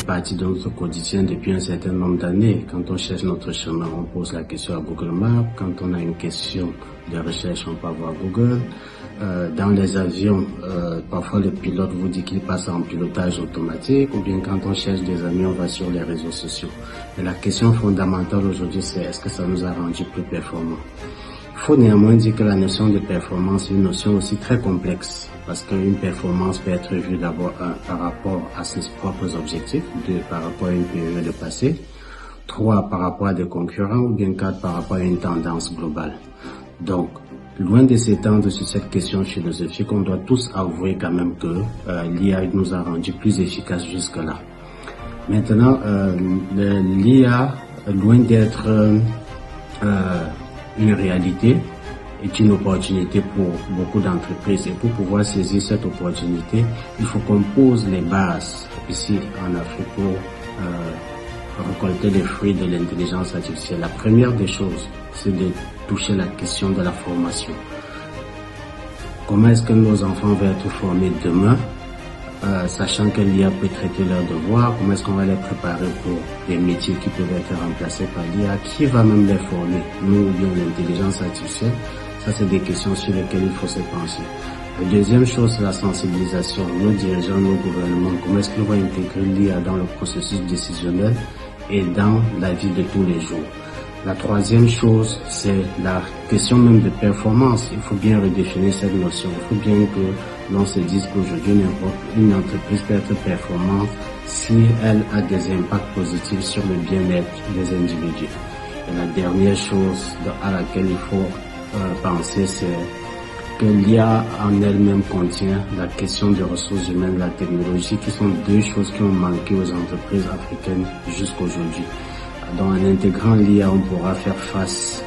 partie de notre quotidien depuis un certain nombre d'années. Quand on cherche notre chemin, on pose la question à Google Maps. Quand on a une question de recherche, on peut voir Google. Dans les avions, parfois le pilote vous dit qu'il passe en pilotage automatique, ou bien quand on cherche des amis, on va sur les réseaux sociaux. Mais la question fondamentale aujourd'hui, c'est est-ce que ça nous a rendu plus performants? Il faut néanmoins dire que la notion de performance est une notion aussi très complexe, parce qu'une performance peut être vue d'abord par rapport à ses propres objectifs, 2 par rapport à une période de passé, 3 par rapport à des concurrents, ou bien 4 par rapport à une tendance globale. Donc, loin de s'étendre sur cette question philosophique, on doit tous avouer quand même que l'IA nous a rendus plus efficaces jusque-là. Maintenant, l'IA, loin d'être une réalité, est une opportunité pour beaucoup d'entreprises. Et pour pouvoir saisir cette opportunité, il faut qu'on pose les bases ici en Afrique pour récolter les fruits de l'intelligence artificielle. La première des choses, c'est de toucher la question de la formation. Comment est-ce que nos enfants vont être formés demain, sachant que l'IA peut traiter leurs devoirs? Comment est-ce qu'on va les préparer pour des métiers qui peuvent être remplacés par l'IA? Qui va même les former? Nous ou bien l'intelligence artificielle? Ça, c'est des questions sur lesquelles il faut se pencher. La deuxième chose, c'est la sensibilisation. Nos dirigeants, nos gouvernements, comment est-ce qu'ils vont intégrer l'IA dans le processus décisionnel et dans la vie de tous les jours? La troisième chose, c'est la question même de performance. Il faut bien redéfinir cette notion. Il faut bien que l'on se dise qu'aujourd'hui, une entreprise peut être performante si elle a des impacts positifs sur le bien-être des individus. Et la dernière chose à laquelle il faut penser, c'est que l'IA en elle-même contient la question des ressources humaines, la technologie, qui sont 2 choses qui ont manqué aux entreprises africaines jusqu'aujourd'hui. Donc, en intégrant l'IA, on pourra faire face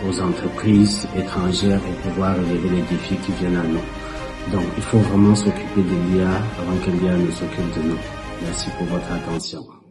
aux entreprises étrangères et pouvoir relever les défis qui viennent à nous. Donc, il faut vraiment s'occuper de l'IA avant que l'IA ne s'occupe de nous. Merci pour votre attention.